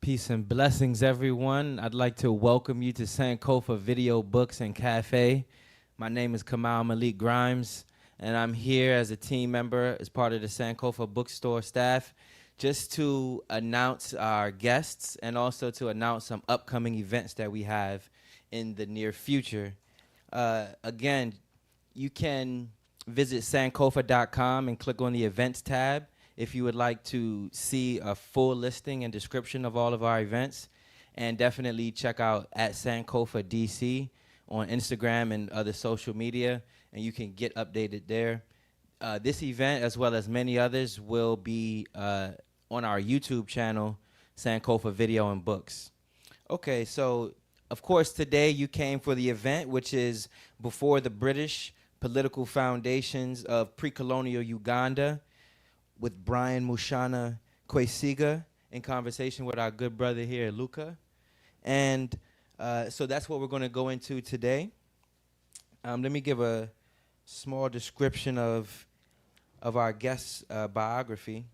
Peace and blessings, everyone. I'd like to welcome you to Sankofa Video Books and Cafe. My name is Kamal Malik Grimes, and I'm here as a team member as part of the Sankofa bookstore staff just to announce our guests and also to announce some upcoming events that we have in the near future. Again, you can visit sankofa.com and click on the events tab if you would like to see a full listing and description of all of our events. And definitely check out at Sankofa DC on Instagram and other social media, and you can get updated there. This event, as well as many others, will be on our YouTube channel, Sankofa Video and Books. Okay, so of course today you came for the event, which is before the British political foundations of pre-colonial Uganda, with Brian Mushana Kwesiga in conversation with our good brother here, Luca. And so that's what we're going to go into today. Let me give a small description of our guest's biography.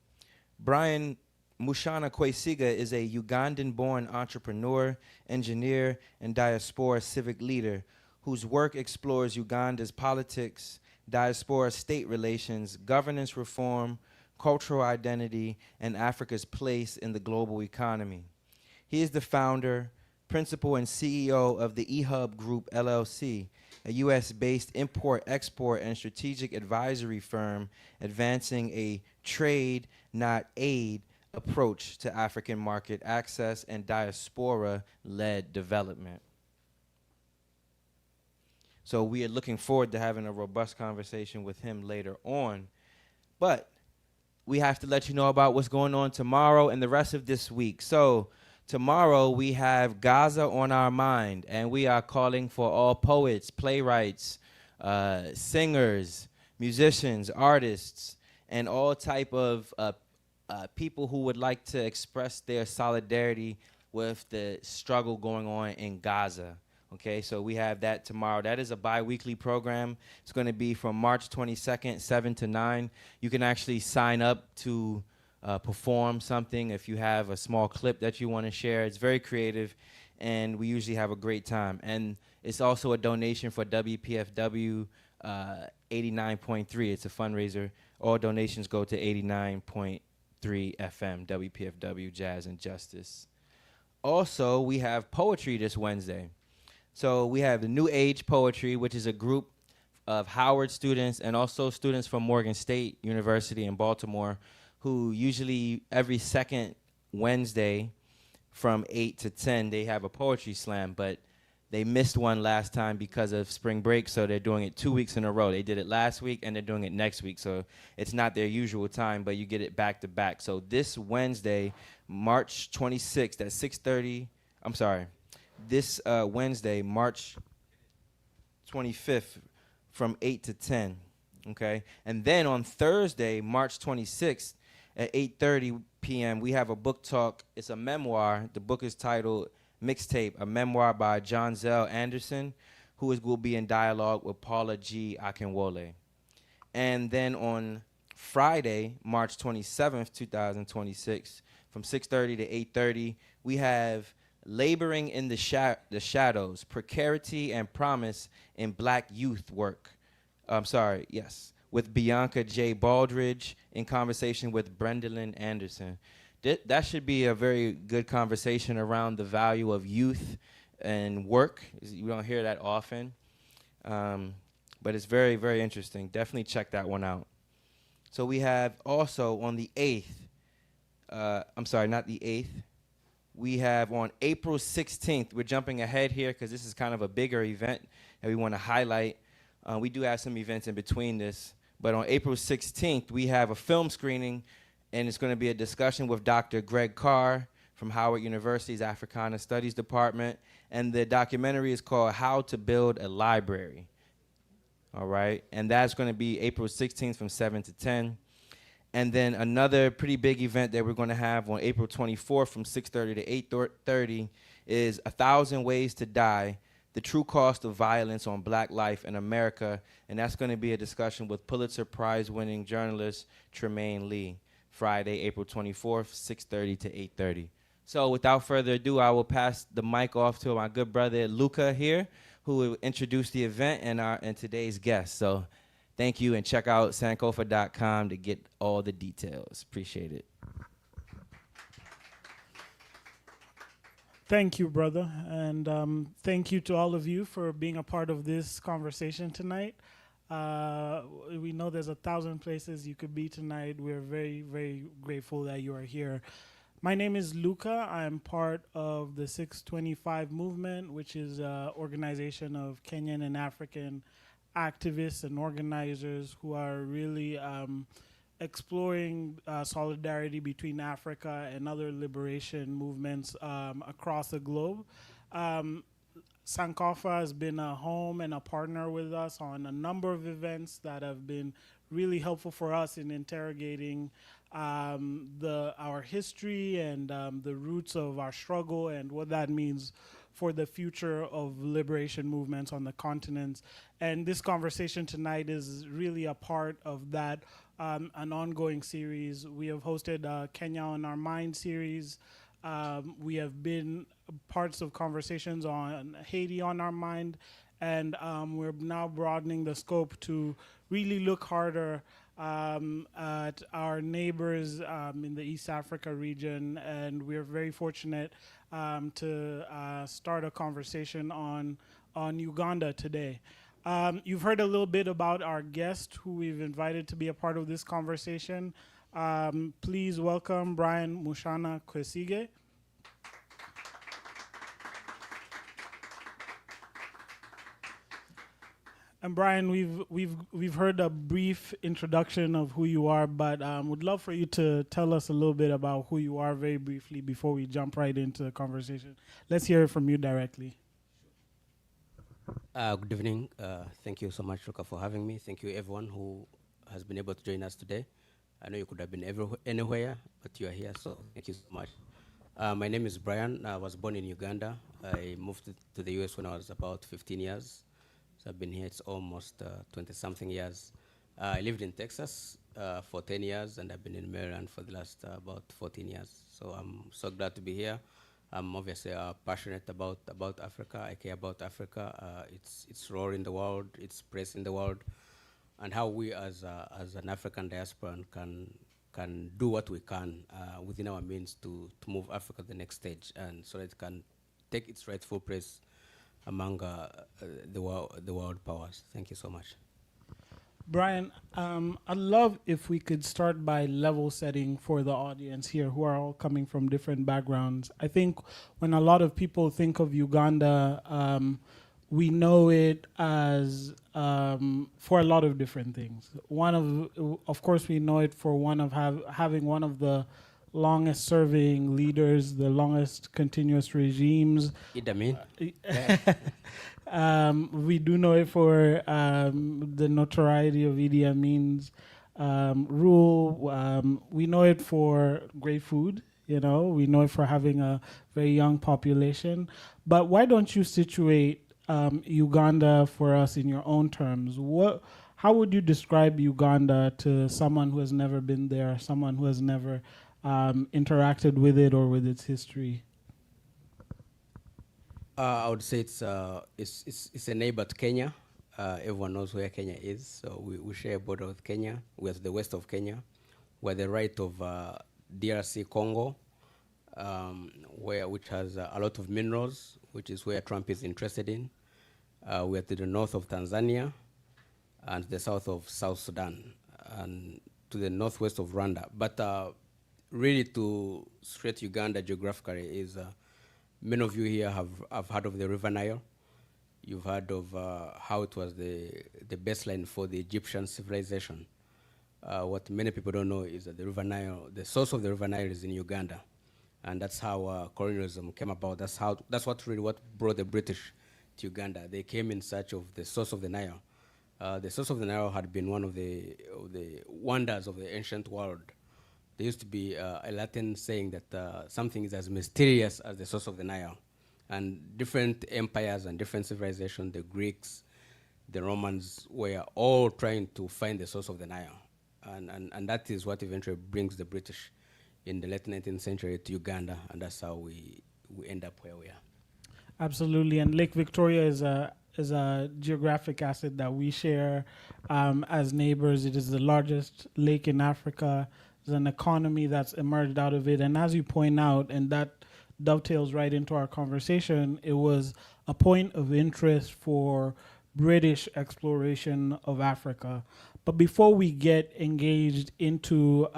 Brian Mushana Kwesiga is a Ugandan-born entrepreneur, engineer, and diaspora civic leader whose work explores Uganda's politics, diaspora-state relations, governance reform, cultural identity, and Africa's place in the global economy. He is the founder, principal, and CEO of the eHub Group, LLC, a U.S.-based import-export and strategic advisory firm advancing a trade, not aid, approach to African market access and diaspora-led development. So we are looking forward to having a robust conversation with him later on. But we have to let you know about what's going on tomorrow and the rest of this week. So tomorrow we have Gaza on our mind, and we are calling for all poets, playwrights, singers, musicians, artists, and all type of people who would like to express their solidarity with the struggle going on in Gaza. Okay, so we have that tomorrow. That is a bi-weekly program. It's going to be from March 22nd, 7 to 9. You can actually sign up to perform something if you have a small clip that you want to share. It's very creative, and we usually have a great time. And it's also a donation for WPFW 89.3. It's a fundraiser. All donations go to 89.3 FM, WPFW, Jazz and Justice. Also, we have poetry this Wednesday. So we have the New Age Poetry, which is a group of Howard students and also students from Morgan State University in Baltimore, who usually every second Wednesday from 8 to 10, they have a poetry slam, but they missed one last time because of spring break, so they're doing it 2 weeks in a row. They did it last week, and they're doing it next week, so it's not their usual time, but you get it back to back. So this Wednesday, March 26th at 6:30, I'm sorry, this Wednesday, March 25th, from 8 to 10, okay? And then on Thursday, March 26th, at 8:30 p.m., we have a book talk. It's a memoir. The book is titled Mixtape, a memoir by John Zell Anderson, who will be in dialogue with Paula G. Akinwole. And then on Friday, March 27th, 2026, from 6:30 to 8:30, we have Laboring in the Shadows, Precarity and Promise in Black Youth Work. With Bianca J. Baldridge in conversation with Brendolyn Anderson. That should be a very good conversation around the value of youth and work. You don't hear that often, but it's very, very interesting. Definitely check that one out. So we have also on the 8th, not the 8th, we have on April 16th, we're jumping ahead here because this is kind of a bigger event that we want to highlight. We do have some events in between this, but on April 16th, we have a film screening, and it's going to be a discussion with Dr. Greg Carr from Howard University's Africana Studies Department, and the documentary is called How to Build a Library. All right, and that's going to be April 16th from 7 to 10. And then another pretty big event that we're going to have on April 24th from 6:30 to 8:30 is 1,000 Ways to Die, the true cost of violence on Black life in America. And that's going to be a discussion with Pulitzer Prize-winning journalist Tremaine Lee, Friday, April 24th, 6:30 to 8:30. So without further ado, I will pass the mic off to my good brother Luca here, who will introduce the event and today's guest. So thank you, and check out sankofa.com to get all the details. Appreciate it. Thank you, brother. And thank you to all of you for being a part of this conversation tonight. We know there's 1,000 places you could be tonight. We're very, very grateful that you are here. My name is Luca. I'm part of the 625 movement, which is an organization of Kenyan and African activists and organizers who are really exploring solidarity between Africa and other liberation movements across the globe. Sankofa has been a home and a partner with us on a number of events that have been really helpful for us in interrogating our history and the roots of our struggle and what that means for the future of liberation movements on the continents. And this conversation tonight is really a part of that, an ongoing series. We have hosted Kenya on Our Mind series. We have been parts of conversations on Haiti on our mind, and we're now broadening the scope to really look harder at our neighbors in the East Africa region, and we're very fortunate to start a conversation on Uganda today. You've heard a little bit about our guest who we've invited to be a part of this conversation. Please welcome Brian Mushana Kwesige. And Brian, we've heard a brief introduction of who you are, but would love for you to tell us a little bit about who you are very briefly before we jump right into the conversation. Let's hear it from you directly. Good evening. Thank you so much, Luca, for having me. Thank you, everyone who has been able to join us today. I know you could have been anywhere, but you are here, so thank you so much. My name is Brian. I was born in Uganda. I moved to the US when I was about 15 years. So I've been here, it's almost 20-something years. I lived in Texas for 10 years, and I've been in Maryland for the last about 14 years. So I'm so glad to be here. I'm obviously passionate about Africa. I care about Africa, its role in the world, its place in the world, and how we as an African diaspora can do what we can within our means to move Africa to the next stage, and so that it can take its rightful place among the world powers. Thank you so much. Brian, I'd love if we could start by level setting for the audience here who are all coming from different backgrounds. I think when a lot of people think of Uganda, we know it as for a lot of different things. Of course, we know it for having one of the longest serving leaders, the longest continuous regimes. Idi Amin. We do know it for the notoriety of Idi Amin's rule. We know it for great food. We know it for having a very young population. But why don't you situate Uganda for us in your own terms? How would you describe Uganda to someone who has never been there, someone who has never interacted with it or with its history? I would say it's a neighbor to Kenya. Everyone knows where Kenya is, so we share a border with Kenya. We're to the west of Kenya. We're the right of DRC Congo, which has a lot of minerals, which is where Trump is interested in. We're to the north of Tanzania, and the south of South Sudan, and to the northwest of Rwanda. But really, to straight Uganda geographically is many of you here have heard of the River Nile. You've heard of how it was the baseline for the Egyptian civilization. What many people don't know is that the River Nile, the source of the River Nile is in Uganda. And that's how colonialism came about. That's what brought the British to Uganda. They came in search of the source of the Nile. The source of the Nile had been one of the wonders of the ancient world. There used to be a Latin saying that something is as mysterious as the source of the Nile. And different empires and different civilizations, the Greeks, the Romans, were all trying to find the source of the Nile. And that is what eventually brings the British in the late 19th century to Uganda, and that's how we end up where we are. Absolutely, and Lake Victoria is a geographic asset that we share as neighbors. It is the largest lake in Africa. There's an economy that's emerged out of it, and as you point out, and that dovetails right into our conversation, it was a point of interest for British exploration of Africa. But before we get engaged into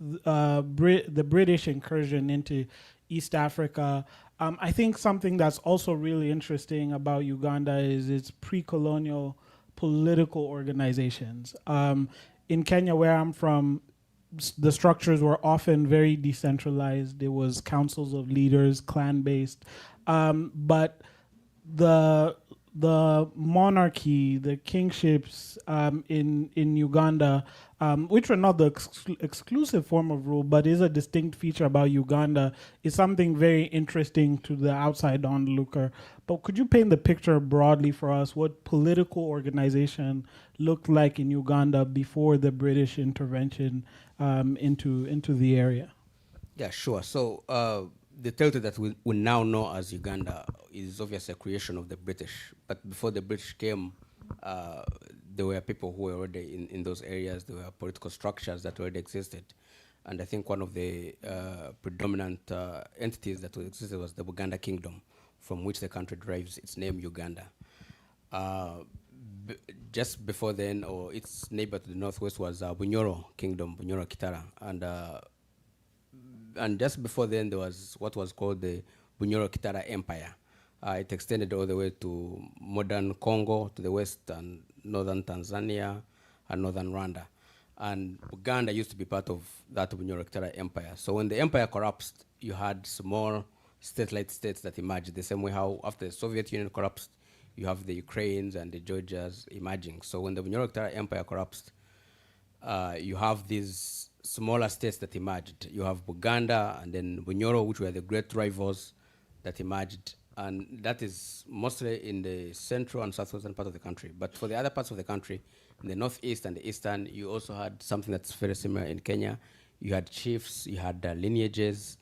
the British incursion into East Africa, I think something that's also really interesting about Uganda is its pre-colonial political organizations. In Kenya, where I'm from, the structures were often very decentralized. There was councils of leaders, clan-based, but the monarchy, the kingships in Uganda, which were not the exclusive form of rule, but is a distinct feature about Uganda, is something very interesting to the outside onlooker. But could you paint the picture broadly for us what political organization looked like in Uganda before the British intervention into the area? Yeah, sure. So the territory that we now know as Uganda is obviously a creation of the British. But before the British came, there were people who were already in those areas. There were political structures that already existed. And I think one of the predominant entities that existed was the Buganda Kingdom, from which the country derives its name, Uganda. Just before then, or its neighbor to the northwest was Bunyoro Kingdom, Bunyoro Kitara. And just before then, there was what was called the Bunyoro Kitara Empire. It extended all the way to modern Congo, to the west, and northern Tanzania, and northern Rwanda. And Uganda used to be part of that Bunyoro Kitara Empire. So when the empire collapsed, you had small state-like states that emerged, the same way how after the Soviet Union collapsed, you have the Ukraines and the Georgias emerging. So when the Bunyoro Kitara Empire collapsed, you have these smaller states that emerged. You have Buganda and then Bunyoro, which were the great rivals that emerged. And that is mostly in the central and southwestern part of the country. But for the other parts of the country, in the northeast and the eastern, you also had something that's very similar in Kenya. You had chiefs, you had lineages,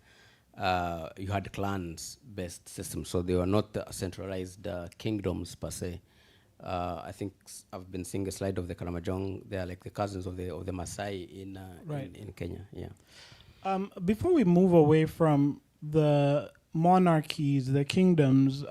you had clans-based systems. So they were not centralized kingdoms per se. I think I've been seeing a slide of the Karamojong. They are like the cousins of the Maasai in Kenya. Yeah. Before we move away from the monarchies, the kingdoms,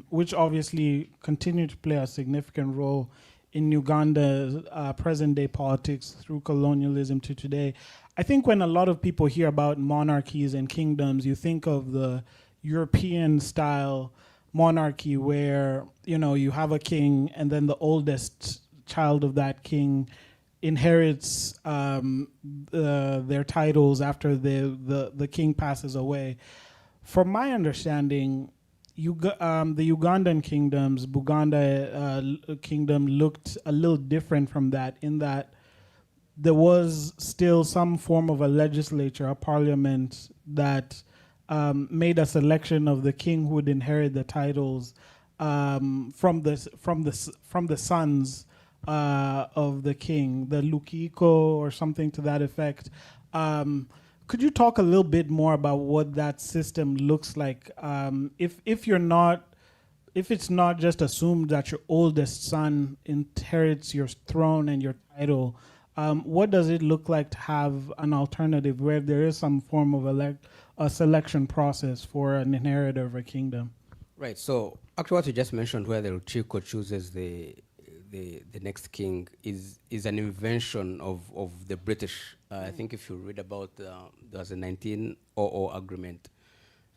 which obviously continue to play a significant role in Uganda's present-day politics through colonialism to today, I think when a lot of people hear about monarchies and kingdoms, you think of the European-style monarchy where you have a king and then the oldest child of that king inherits their titles after the king passes away. From my understanding, the Ugandan kingdoms, Buganda kingdom looked a little different from that in that there was still some form of a legislature, a parliament that made a selection of the king who would inherit the titles from the sons of the king, the Lukiko or something to that effect. Could you talk a little bit more about what that system looks like? If it's not just assumed that your oldest son inherits your throne and your title, what does it look like to have an alternative where there is some form of a selection process for an inheritor of a kingdom? Right. So actually, what you just mentioned, where the Luchiko chooses the next king, is an invention of the British. I think if you read about there was a 1900 agreement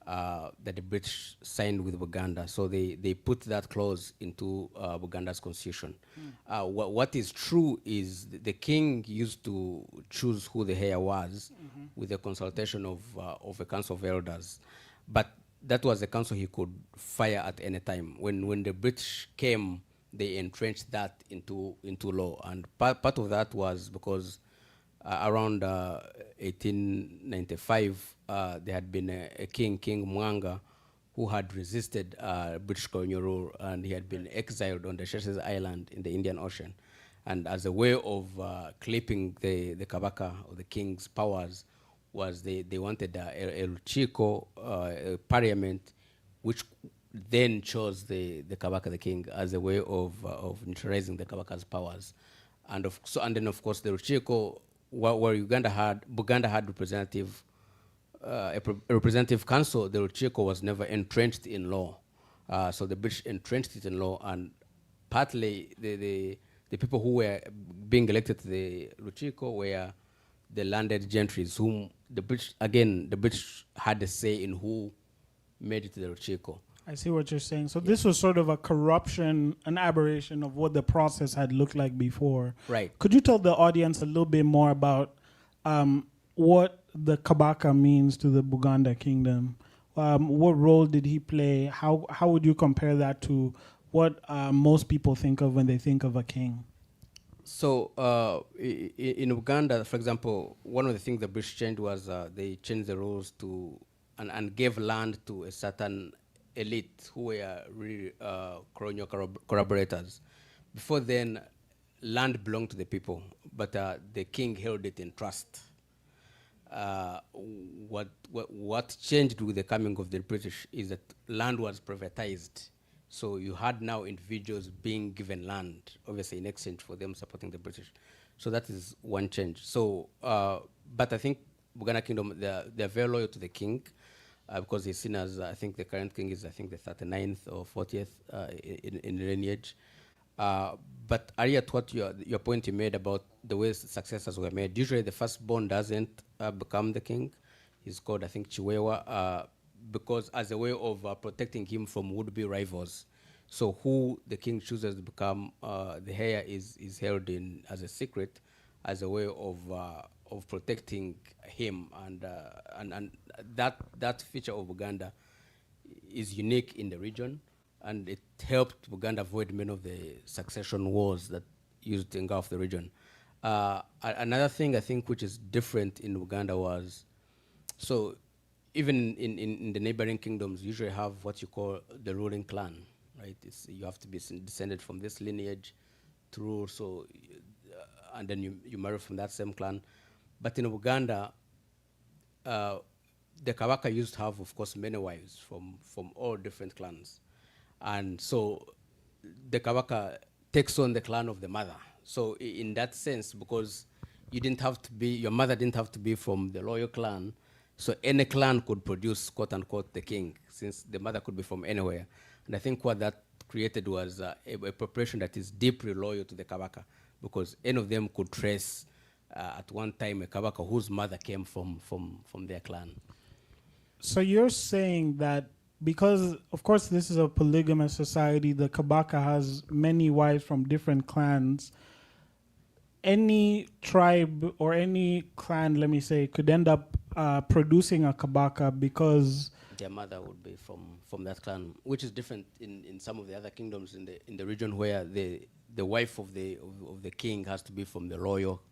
that the British signed with Uganda. So they put that clause into Uganda's constitution. What is true is the king used to choose who the heir was with the consultation of a council of elders. But that was a council he could fire at any time. When the British came, they entrenched that into law. And part of that was because around 1895, there had been a king, King Mwanga, who had resisted British colonial rule, and he had been exiled on the Seychelles Island in the Indian Ocean. And as a way of clipping the Kabaka, or the king's powers, was they wanted a Luchiko parliament, which then chose the Kabaka, the king, as a way of neutralizing the Kabaka's powers. And then of course the Luchiko, where Buganda had a representative council, the Luchiko was never entrenched in law. So the British entrenched it in law, and partly the people who were being elected to the Luchiko were the landed gentries, whom the British had a say in who made it to the Luchiko. I see what you're saying. So this was sort of a corruption, an aberration of what the process had looked like before. Right. Could you tell the audience a little bit more about what the Kabaka means to the Buganda kingdom? What role did he play? How would you compare that to what most people think of when they think of a king? So in Uganda, for example, one of the things the British changed was they changed the rules to and gave land to a certain elite who were really colonial collaborators. Before then, land belonged to the people, but the king held it in trust. What changed with the coming of the British is that land was privatized. So you had now individuals being given land, obviously in exchange for them supporting the British. So that is one change. So, but I think Buganda Kingdom, they're very loyal to the king because he's seen as, I think the current king is, I think the 39th or 40th in lineage. But earlier to what your point you made about the way successors were made, usually the firstborn doesn't become the king. He's called, I think, Chiwewa, because as a way of protecting him from would-be rivals. So who the king chooses to become the heir is held in as a secret, as a way of protecting him, and that feature of Uganda is unique in the region, and it helped Uganda avoid many of the succession wars that used to engulf the region. Another thing I think which is different in Uganda was, so even in the neighboring kingdoms, you usually have what you call the ruling clan, right? You have to be descended from this lineage to rule, so, and then you marry from that same clan. But in Uganda, the Kabaka used to have, of course, many wives from all different clans. And so the Kabaka takes on the clan of the mother. So in that sense, because your mother didn't have to be from the loyal clan, so any clan could produce, quote unquote, the king, since the mother could be from anywhere. And I think what that created was a population that is deeply loyal to the Kabaka, because any of them could trace at one time a Kabaka whose mother came from their clan. So you're saying that because, of course, this is a polygamous society, the Kabaka has many wives from different clans. Any tribe or any clan, let me say, could end up producing a Kabaka because their mother would be from that clan, which is different in some of the other kingdoms in the region where the wife of the king has to be from the royal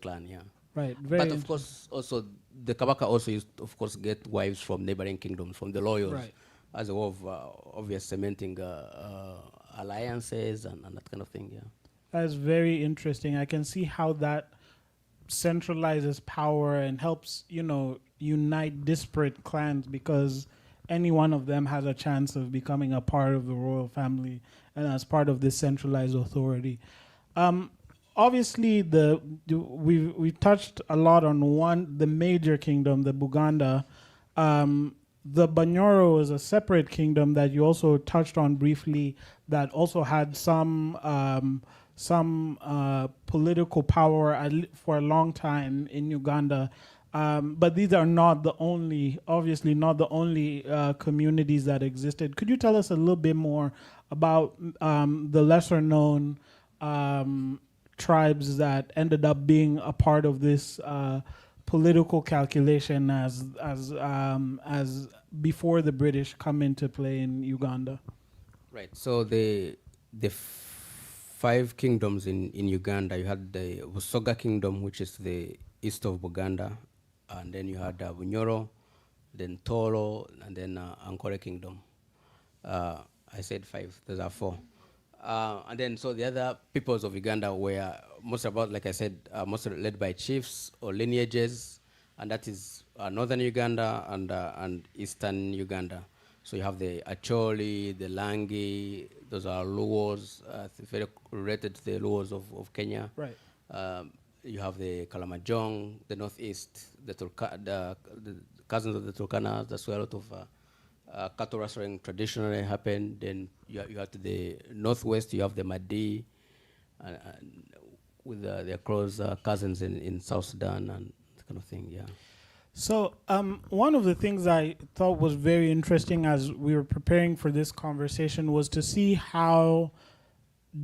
clan, yeah. Right. But of course, also the Kabaka also used to, of course, get wives from neighboring kingdoms, from the loyals, as a way of obvious cementing alliances and that kind of thing, yeah. That's very interesting. I can see how that centralizes power and helps, unite disparate clans, because any one of them has a chance of becoming a part of the royal family and as part of this centralized authority. Obviously, we touched a lot on the major kingdom, the Buganda. The Banyoro is a separate kingdom that you also touched on briefly, that also had some political power for a long time in Uganda. But these are not the only communities that existed. Could you tell us a little bit more about the lesser known tribes that ended up being a part of this political calculation as before the British come into play in Uganda? Right. So the 5 kingdoms in Uganda, you had the Busoga kingdom, which is the east of Buganda, and then you had Bunyoro, then Toro, and then Ankole kingdom. I said 5, those are 4. And then so the other peoples of Uganda were most about, like I said, mostly led by chiefs or lineages, and that is northern Uganda and eastern Uganda. So you have the Acholi, the Langi, those are Luos, very related to the Luos of Kenya. Right. You have the Kalamajong, the northeast, the cousins of the Turkana. That's where a lot of cattle rustling traditionally happened. Then you have to the northwest, you have the Madi, with their close cousins in South Sudan and that kind of thing, yeah. So one of the things I thought was very interesting as we were preparing for this conversation was to see how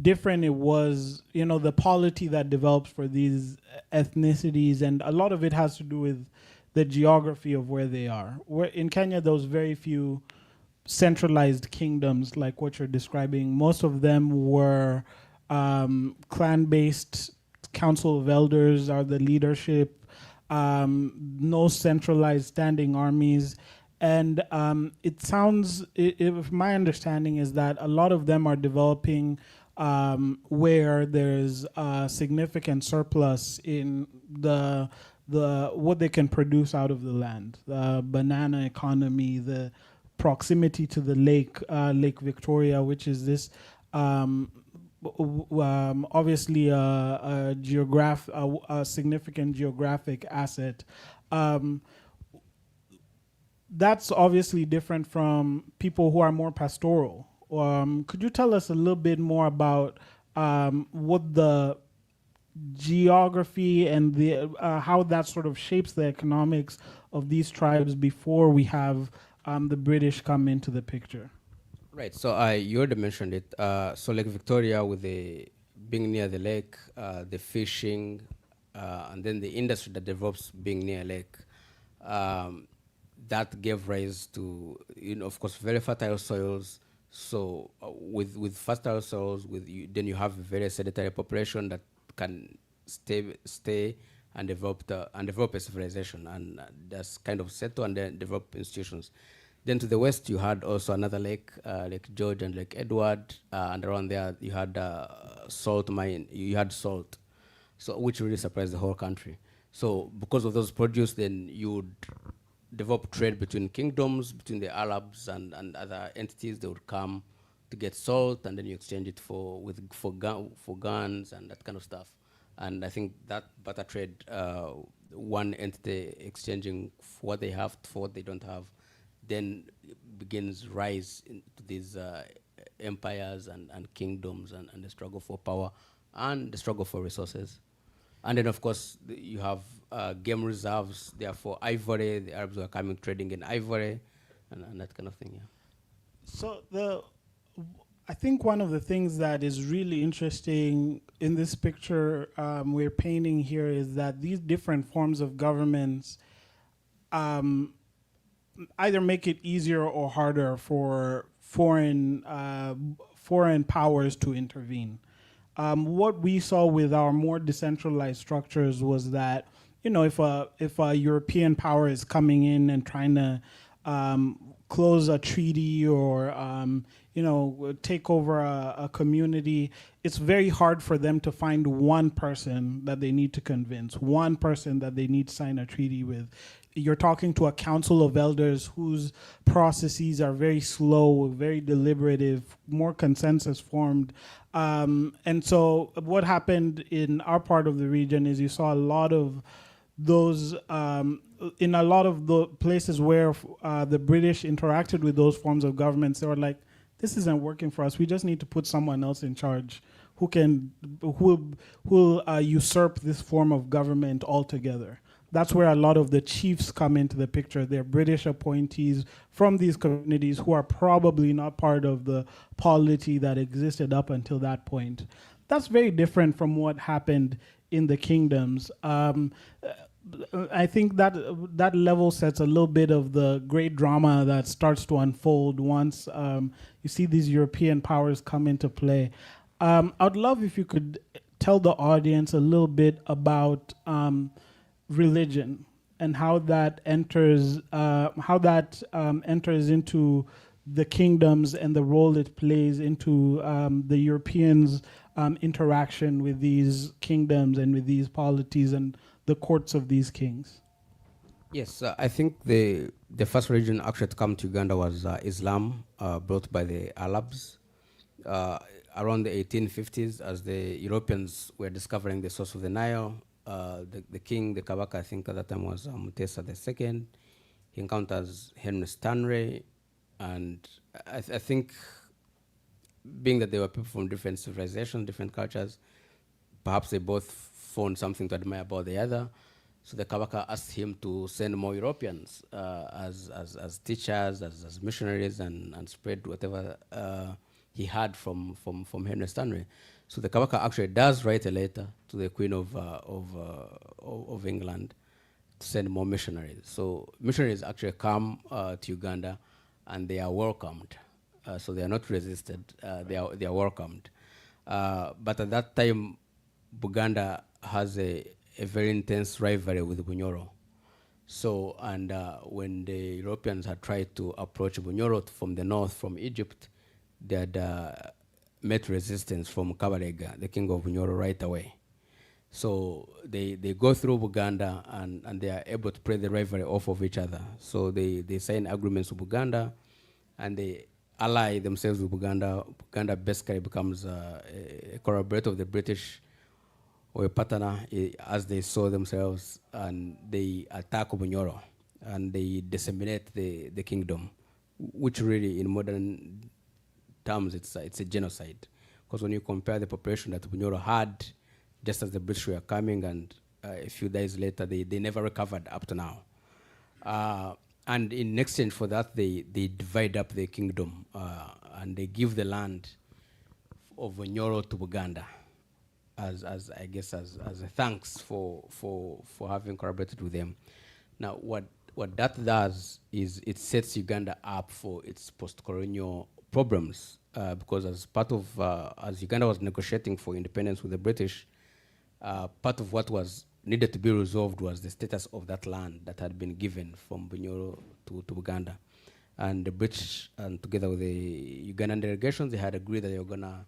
different it was, the polity that develops for these ethnicities, and a lot of it has to do with the geography of where they are. In Kenya, there was very few centralized kingdoms like what you're describing. Most of them were clan-based. Council of elders are the leadership. No centralized standing armies. And it sounds, if my understanding is that a lot of them are developing where there's a significant surplus in the what they can produce out of the land. The banana economy, the proximity to the lake, Lake Victoria, which is this obviously a significant geographic asset. That's obviously different from people who are more pastoral. Could you tell us a little bit more about what the geography and the how that sort of shapes the economics of these tribes before we have the British come into the picture? Right. So you already mentioned it. So Lake Victoria, with the being near the lake, the fishing, and then the industry that develops being near a lake, that gave rise to, of course, very fertile soils. So with fertile soils, then you have a very sedentary population that can stay and develop a civilization, and that's kind of settle and then develop institutions. Then to the west, you had also another lake, Lake George and Lake Edward, and around there you had salt mine. You had salt, so which really surprised the whole country. So because of those produce, then you would develop trade between kingdoms, between the Arabs and other entities. They would come to get salt, and then you exchange it for guns and that kind of stuff. And I think that barter trade, one entity exchanging for what they have for what they don't have, then begins rise into these empires and kingdoms and the struggle for power and the struggle for resources. And then, of course, you have game reserves. Therefore, ivory. The Arabs were coming trading in ivory, and that kind of thing. Yeah. So I think one of the things that is really interesting in this picture we're painting here is that these different forms of governments either make it easier or harder for foreign powers to intervene. What we saw with our more decentralized structures was that, if a European power is coming in and trying to close a treaty or take over a community, it's very hard for them to find one person that they need to convince, one person that they need to sign a treaty with. You're talking to a council of elders whose processes are very slow, very deliberative, more consensus formed. And so what happened in our part of the region is you saw a lot of those, in a lot of the places where the British interacted with those forms of governments, they were like, this isn't working for us. We just need to put someone else in charge who will usurp this form of government altogether. That's where a lot of the chiefs come into the picture. They're British appointees from these communities who are probably not part of the polity that existed up until that point. That's very different from what happened in the kingdoms. I think that level sets a little bit of the great drama that starts to unfold once you see these European powers come into play. I'd love if you could tell the audience a little bit about religion and how that enters into the kingdoms and the role it plays into the Europeans' interaction with these kingdoms and with these polities and the courts of these kings. Yes, I think the first religion actually to come to Uganda was Islam, brought by the Arabs uh, around the 1850s, as the Europeans were discovering the source of the Nile. The king, the Kabaka, I think at that time was Mutesa II. He encounters Henry Stanley, and I think, being that they were people from different civilizations, different cultures, perhaps they both found something to admire about the other. So the Kabaka asked him to send more Europeans as teachers, as missionaries, and spread whatever he had from Henry Stanley. So the Kabaka actually does write a letter to the Queen of England to send more missionaries. So missionaries actually come to Uganda, and they are welcomed. So they are not resisted. They are welcomed. But at that time, Buganda has a very intense rivalry with Bunyoro. So, and when the Europeans had tried to approach Bunyoro from the north, from Egypt, they had met resistance from Kabalega, the king of Bunyoro, right away. So they go through Buganda, and they are able to play the rivalry off of each other. So they sign agreements with Buganda, and they ally themselves with Buganda. Buganda basically becomes a collaborator of the British, or a partner, as they saw themselves, and they attack Bunyoro, and they disseminate the kingdom, which really, in modern terms, it's a genocide. Because when you compare the population that Bunyoro had just as the British were coming, and a few days later, they never recovered up to now. And in exchange for that, they divide up the kingdom, and they give the land of Bunyoro to Buganda, as I guess as a thanks for having collaborated with them. Now, what that does is it sets Uganda up for its post-colonial problems, because as part of as Uganda was negotiating for independence with the British, part of what was needed to be resolved was the status of that land that had been given from Bunyoro to Uganda. And the British, and together with the Ugandan delegations, they had agreed that they were going to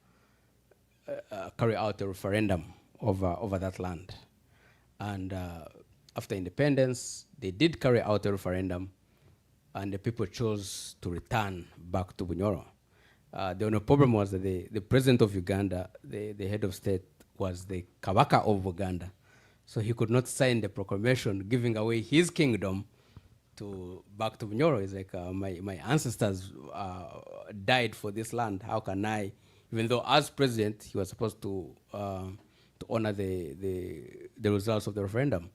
carry out a referendum over that land. And after independence, they did carry out a referendum, and the people chose to return back to Bunyoro. The only problem was that the president of Uganda, the head of state, was the Kabaka of Uganda. So he could not sign the proclamation giving away his kingdom back to Bunyoro. It's like, my ancestors died for this land. How can I, even though as president, he was supposed to honor the results of the referendum.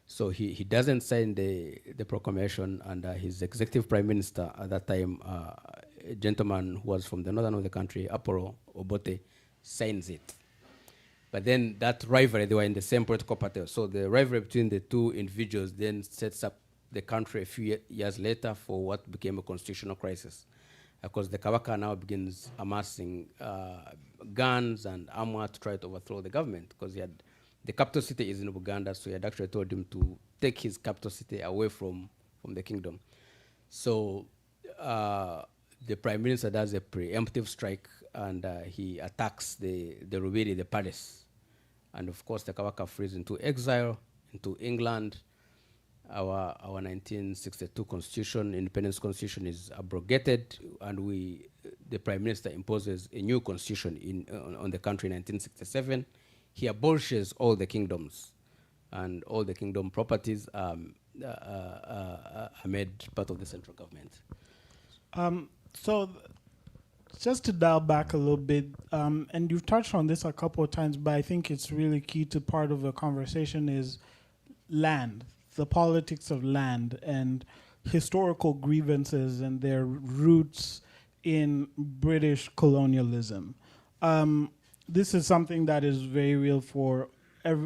So he doesn't sign the proclamation, and his executive prime minister at that time, a gentleman who was from the northern of the country, Apollo Obote, signs it. But then that rivalry, they were in the same political party. So the rivalry between the two individuals then sets up the country a few years later for what became a constitutional crisis. Because the Kabaka now begins amassing guns and armor to try to overthrow the government, because the capital city is in Uganda, so he had actually told him to take his capital city away from the kingdom. So the prime minister does a preemptive strike, and he attacks the Rubiri, the palace. And of course, the Kabaka flees into exile, into England. Our 1962 constitution, independence constitution, is abrogated, and the prime minister imposes a new constitution on the country in 1967. He abolishes all the kingdoms, and all the kingdom properties are made part of the central government. So just to dial back a little bit, and you've touched on this a couple of times, but I think it's really key to part of the conversation is land, the politics of land, and historical grievances and their roots in British colonialism. This is something that is very real for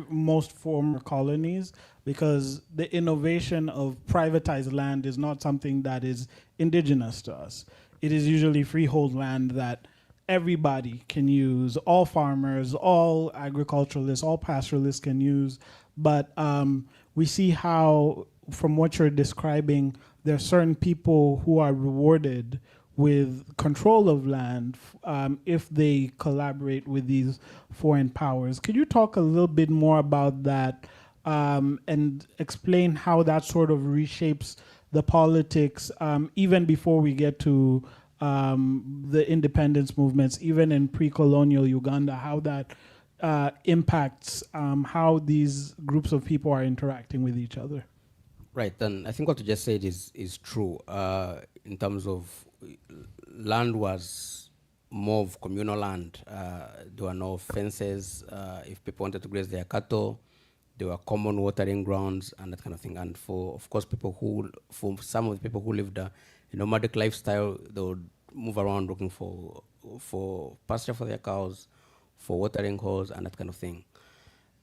most former colonies, because the innovation of privatized land is not something that is indigenous to us. It is usually freehold land that everybody can use, all farmers, all agriculturalists, all pastoralists can use. But we see how, from what you're describing, there are certain people who are rewarded with control of land if they collaborate with these foreign powers. Could you talk a little bit more about that and explain how that sort of reshapes the politics, even before we get to the independence movements, even in pre-colonial Uganda, how that impacts how these groups of people are interacting with each other. Right, and I think what you just said is true. In terms of land was more of communal land. There were no fences. If people wanted to graze their cattle, there were common watering grounds and that kind of thing. And for some of the people who lived a nomadic lifestyle, they would move around looking for pasture for their cows, for watering holes and that kind of thing.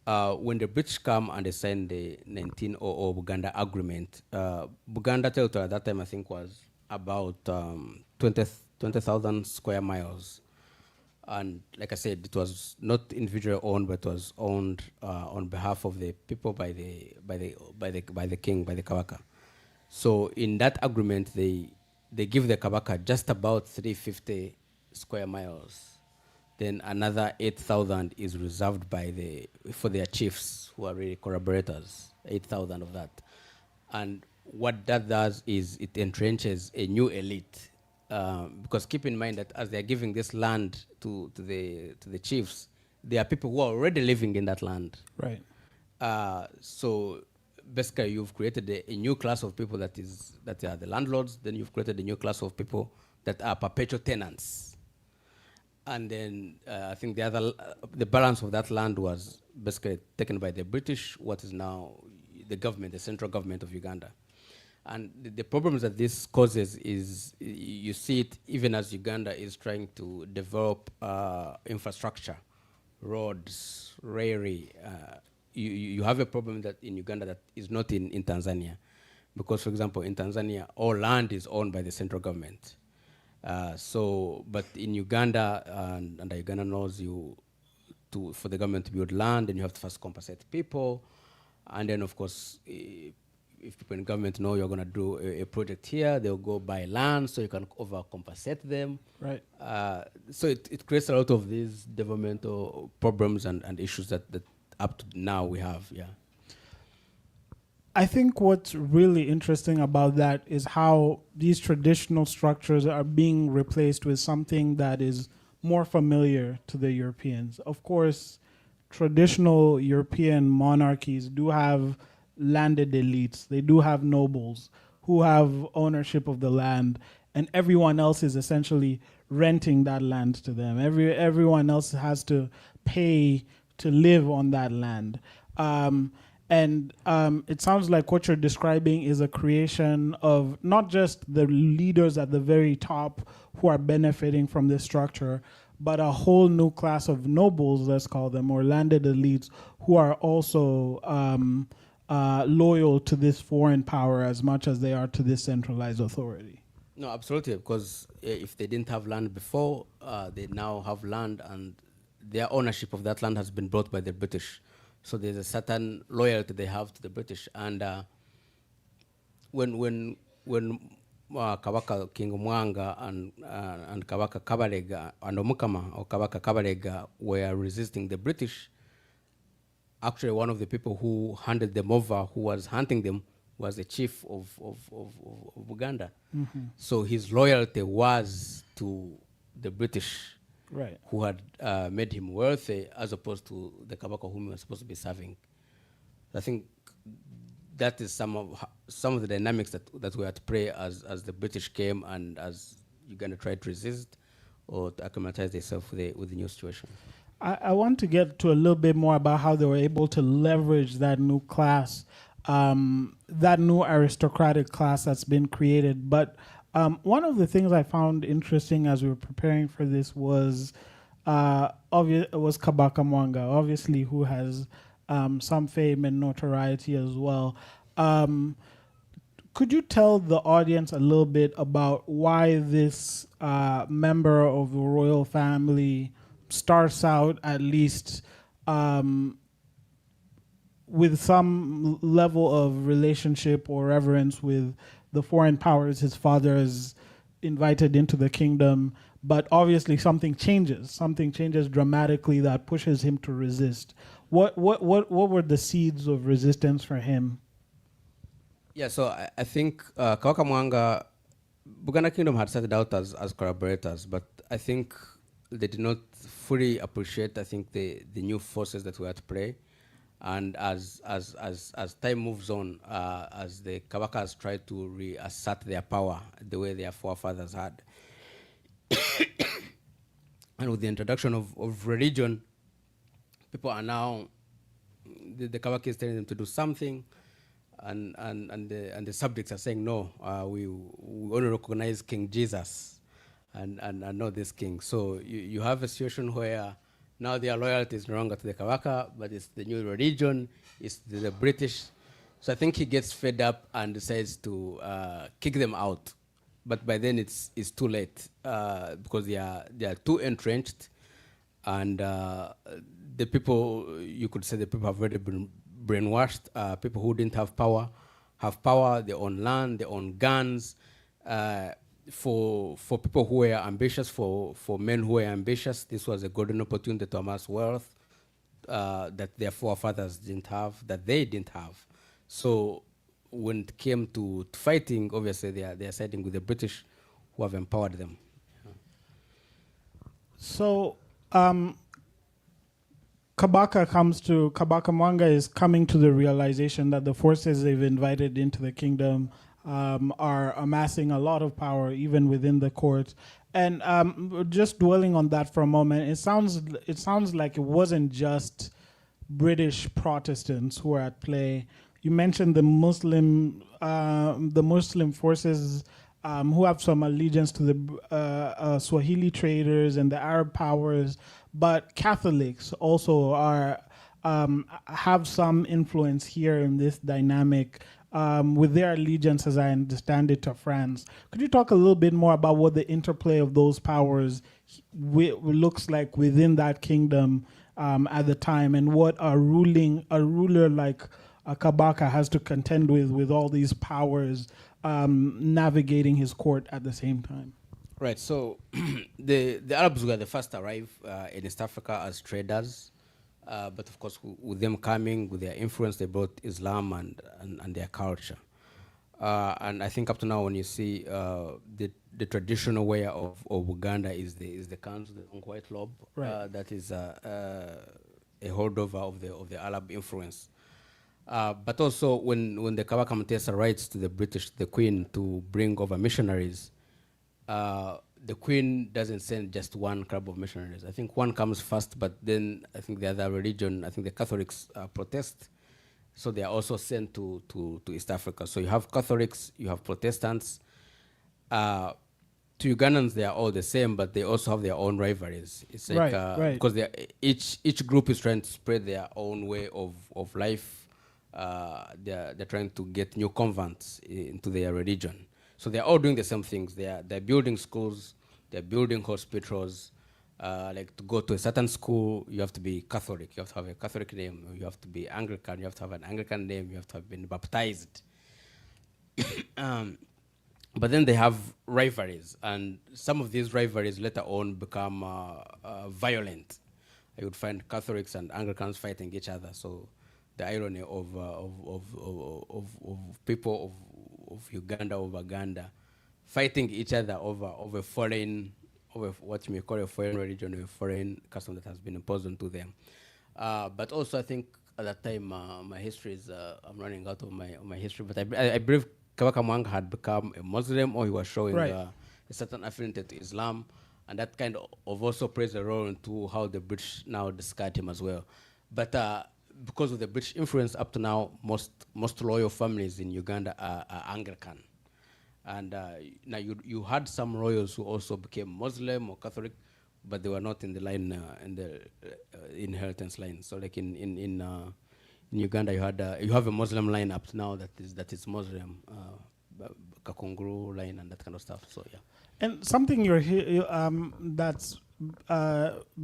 When the British come and they signed the 1900 Buganda Agreement, Buganda territory at that time I think was about 20,000 square miles. And like I said, it was not individually owned, but it was owned on behalf of the people by the king, by the Kabaka. So in that agreement, they give the Kabaka just about 350 square miles. Then another 8,000 is reserved for their chiefs, who are really collaborators. 8,000 of that, and what that does is it entrenches a new elite. Because keep in mind that as they are giving this land to the chiefs, there are people who are already living in that land. Right. So basically, you've created a new class of people that are the landlords. Then you've created a new class of people that are perpetual tenants. And then I think the balance of that land was basically taken by the British, what is now the government, the central government of Uganda. And the problems that this causes is, you see it even as Uganda is trying to develop infrastructure, roads, railway. You have a problem that in Uganda that is not in Tanzania. Because, for example, in Tanzania, all land is owned by the central government. But in Uganda, under Uganda laws, for the government to build land, then you have to first compensate people. And then, of course, if people in government know you're going to do a project here, they'll go buy land so you can overcompensate them. Right. So it creates a lot of these developmental problems and issues that up to now we have, yeah. I think what's really interesting about that is how these traditional structures are being replaced with something that is more familiar to the Europeans. Of course, traditional European monarchies do have landed elites. They do have nobles who have ownership of the land, and everyone else is essentially renting that land to them. Everyone else has to pay to live on that land. And it sounds like what you're describing is a creation of not just the leaders at the very top who are benefiting from this structure, but a whole new class of nobles, let's call them, or landed elites, who are also loyal to this foreign power as much as they are to this centralized authority. No, absolutely, because if they didn't have land before, they now have land, and their ownership of that land has been brought by the British. So there's a certain loyalty they have to the British. And when Kabaka King Mwanga and Kabaka Kabalega and Omukama or Kabaka Kabalega were resisting the British, actually one of the people who handed them over, who was hunting them, was the chief of Uganda. Mm-hmm. So his loyalty was to the British, right, who had made him wealthy, as opposed to the Kabaka whom he was supposed to be serving. I think that is some of the dynamics that were at play as the British came and as Uganda tried to resist or to acclimatize themselves with the new situation. I want to get to a little bit more about how they were able to leverage that new class, that new aristocratic class that's been created. But one of the things I found interesting as we were preparing for this was Kabaka Mwanga, obviously, who has some fame and notoriety as well. Could you tell the audience a little bit about why this member of the royal family starts out at least with some level of relationship or reverence with the foreign powers his father is invited into the kingdom, but obviously something changes dramatically that pushes him to resist. What were the seeds of resistance for him? Yeah, so I think Kawaka Mwanga, Buganda Kingdom had started out as collaborators, but I think they did not fully appreciate, I think, the new forces that were at play. And as time moves on, as the Kawakas try to reassert their power the way their forefathers had, and with the introduction of religion, people are now, the Kawaki is telling them to do something, and the subjects are saying, no, we only recognize King Jesus and not this king. So you have a situation where now their loyalty is no longer to the Kawaka, but it's the new religion, it's the British. So I think he gets fed up and decides to kick them out. But by then it's too late because they are too entrenched, and the people, you could say the people have already been brainwashed. People who didn't have power, they own land, they own guns. For people who were ambitious, for men who were ambitious, this was a golden opportunity to amass wealth that their forefathers didn't have, that they didn't have. So when it came to fighting, obviously they are siding with the British who have empowered them. So Kabaka Mwanga is coming to the realization that the forces they've invited into the kingdom are amassing a lot of power even within the court. And just dwelling on that for a moment, it sounds like it wasn't just British Protestants who were at play. You mentioned the Muslim forces who have some allegiance to the Swahili traders and the Arab powers, but Catholics also have some influence here in this dynamic with their allegiance, as I understand it, to France. Could you talk a little bit more about what the interplay of those powers looks like within that kingdom at the time, and what a ruler like Kabaka has to contend with all these powers navigating his court at the same time? Right, so the Arabs were the first to arrive in East Africa as traders, but of course with them coming, with their influence, they brought Islam and their culture. And I think up to now, when you see the traditional way of Uganda is the kanzu, the white robe, right. That is a holdover of the Arab influence. But also when the Kabaka Mutesa writes to the British, the Queen, to bring over missionaries, the Queen doesn't send just one club of missionaries. I think one comes first, but then I think the other religion, I think the Catholics protest, so they are also sent to East Africa. So you have Catholics, you have Protestants. To Ugandans, they are all the same, but they also have their own rivalries. It's like right. Because each group is trying to spread their own way of life. They're trying to get new converts into their religion. So they're all doing the same things. They're building schools, they're building hospitals. Like to go to a certain school, you have to be Catholic. You have to have a Catholic name. You have to be Anglican. You have to have an Anglican name. You have to have been baptized. But then they have rivalries, and some of these rivalries later on become violent. You would find Catholics and Anglicans fighting each other. So the irony of people of Uganda, of Uganda, fighting each other over foreign, over what you may call a foreign religion, or a foreign custom that has been imposed onto them. But also, I think at that time, my history is, I'm running out of my history, but I believe Kabaka Mwanga had become a Muslim, or he was showing a certain affinity to Islam, and that kind of also plays a role into how the British now discard him as well. But because of the British influence up to now, most royal families in Uganda are Anglican. And now you had some royals who also became Muslim or Catholic, but they were not in the line, in the inheritance line. So like in Uganda, you have a Muslim line up to now that is Muslim, Kakunguru line and that kind of stuff. So yeah. And something that's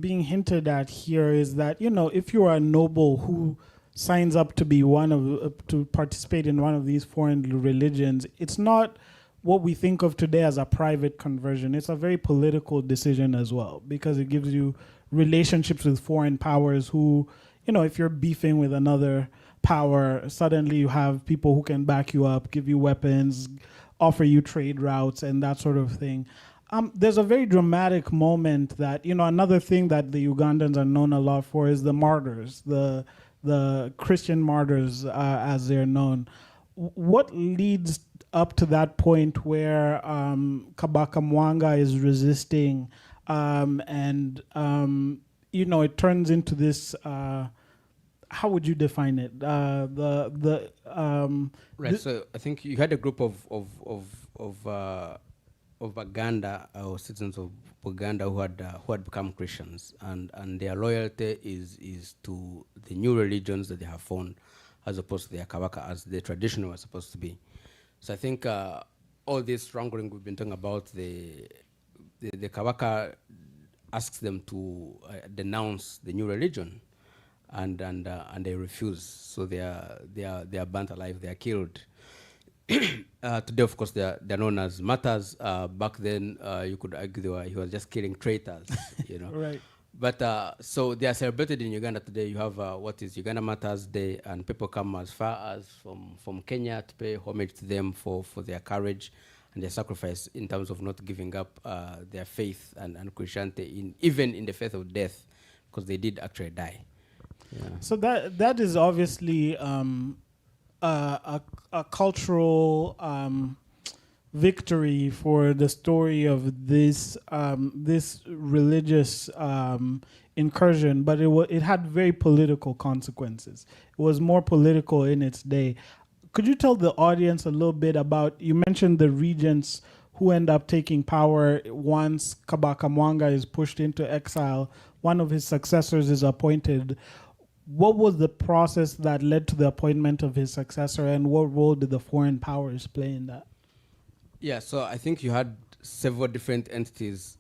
being hinted at here is that, if you are a noble who signs up to be to participate in one of these foreign religions, it's not what we think of today as a private conversion. It's a very political decision as well, because it gives you relationships with foreign powers who, if you're beefing with another power, suddenly you have people who can back you up, give you weapons, offer you trade routes, and that sort of thing. There's a very dramatic moment that, another thing that the Ugandans are known a lot for is the martyrs, the Christian martyrs, as they're known. What leads up to that point where Kabaka Mwanga is resisting, and it turns into this. How would you define it? Right. So I think you had a group of Uganda, or citizens of Uganda, who had become Christians, and their loyalty is to the new religions that they have found, as opposed to their Kabaka, as the traditional was supposed to be. So I think all this wrangling we've been talking about, the Kabaka asks them to denounce the new religion, and they refuse. So they are burnt alive. They are killed. Today, of course, they're known as martyrs. Back then, you could argue he was just killing traitors, Right. But so they are celebrated in Uganda today. You have what is Uganda Martyrs Day, and people come as far as from Kenya to pay homage to them for their courage and their sacrifice in terms of not giving up their faith and Christianity, even in the face of death, because they did actually die. Yeah. So that is obviously a cultural victory for the story of this religious incursion, but it had very political consequences. It was more political in its day. Could you tell the audience a little bit about? You mentioned the regents who end up taking power once Kabaka Mwanga is pushed into exile. One of his successors is appointed. What was the process that led to the appointment of his successor, and what role did the foreign powers play in that? Yeah, so I think you had several different entities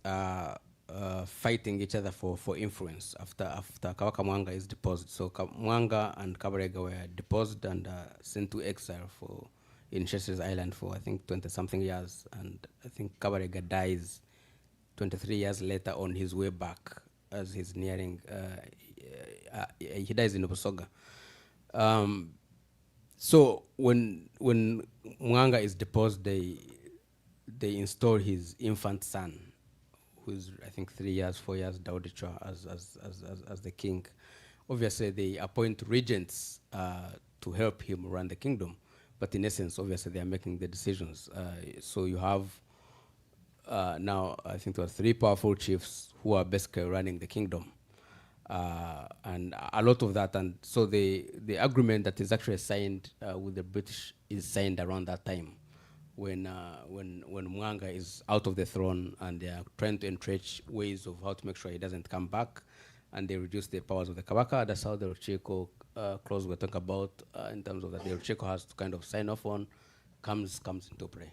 fighting each other for influence after Kabaka Mwanga is deposed. So Mwanga and Kabarega were deposed and sent to exile in Chester's Island for, I think, 20-something years. And I think Kabarega dies 23 years later on his way back, as he's nearing, he dies in Obusoga. So when Mwanga is deposed, they install his infant son, who is, I think, 3 years, 4 years, Daudichwa, as the king. Obviously, they appoint regents to help him run the kingdom. But in essence, obviously, they are making the decisions. So you have now, I think there were 3 powerful chiefs who are basically running the kingdom. And a lot of that, and so the agreement that is actually signed with the British is signed around that time, when Mwanga is out of the throne and they are trying to entrench ways of how to make sure he doesn't come back, and they reduce the powers of the Kabaka. That's how the Rucheko clause we're talking about, in terms of that the Rucheko has to kind of sign off on, comes into play.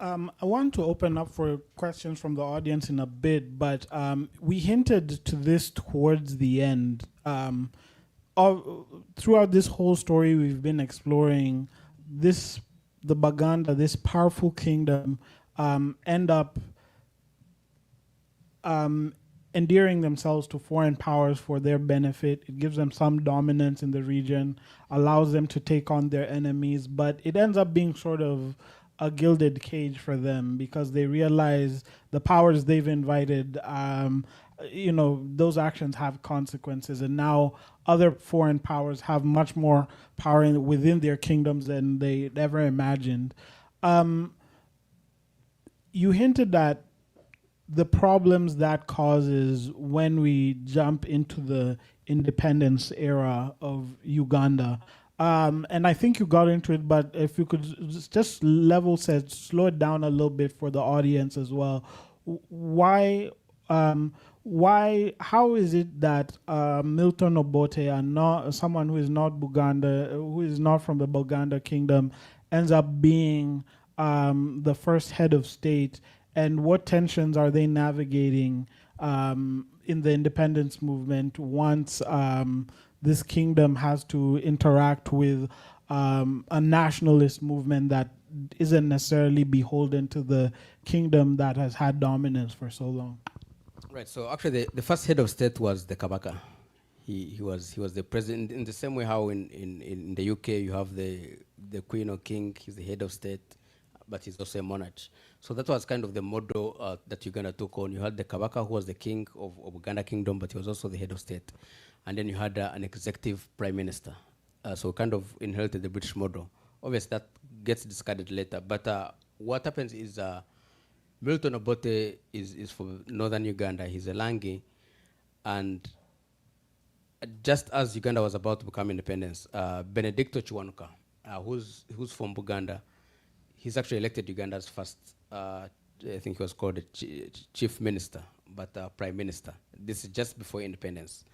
I want to open up for questions from the audience in a bit, but we hinted to this towards the end. Throughout this whole story, we've been exploring the Baganda, this powerful kingdom, end up endearing themselves to foreign powers for their benefit. It gives them some dominance in the region, allows them to take on their enemies, but it ends up being sort of a gilded cage for them, because they realize the powers they've invited, those actions have consequences, and now other foreign powers have much more power within their kingdoms than they ever imagined. You hinted at the problems that causes when we jump into the independence era of Uganda. And I think you got into it, but if you could just slow it down a little bit for the audience as well. How is it that Milton Obote, and not someone who is not Buganda, who is not from the Buganda kingdom, ends up being the first head of state, and what tensions are they navigating in the independence movement once this kingdom has to interact with a nationalist movement that isn't necessarily beholden to the kingdom that has had dominance for so long? Right. So actually, the first head of state was the Kabaka. He was the president in the same way how in the UK you have the queen or king. He's the head of state, but he's also a monarch. So that was kind of the model that Uganda took on. You had the Kabaka, who was the king of Uganda Kingdom, but he was also the head of state, and then you had an executive prime minister. So kind of inherited the British model. Obviously, that gets discarded later. But what happens is Milton Obote is from northern Uganda. He's a Langi, and just as Uganda was about to become independence, Benedicto Chiwanuka, who's from Buganda, he's actually elected Uganda's first, I think he was called a chief minister, but prime minister. This is just before independence.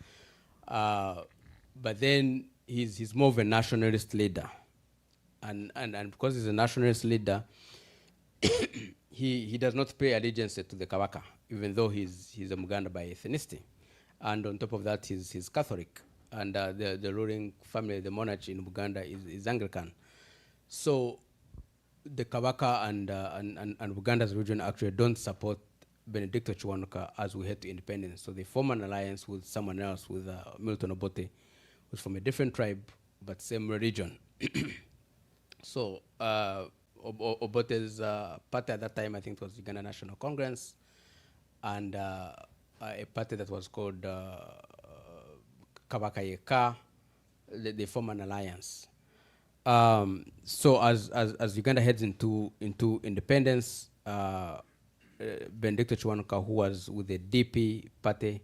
But then he's more of a nationalist leader. And because he's a nationalist leader, he does not pay allegiance to the Kabaka, even though he's a Muganda by ethnicity. And on top of that, he's Catholic. And the ruling family, the monarchy in Uganda is Anglican. So the Kabaka and Uganda's region actually don't support Benedicto Chiwanuka as we head to independence. So they form an alliance with someone else, with Milton Obote, who's from a different tribe, but same religion. So Obote's party at that time, I think it was Uganda National Congress, and a party that was called Kabaka Yeka, they form an alliance. So as Uganda heads into independence, Benedicto Chiwanuka, who was with the DP party,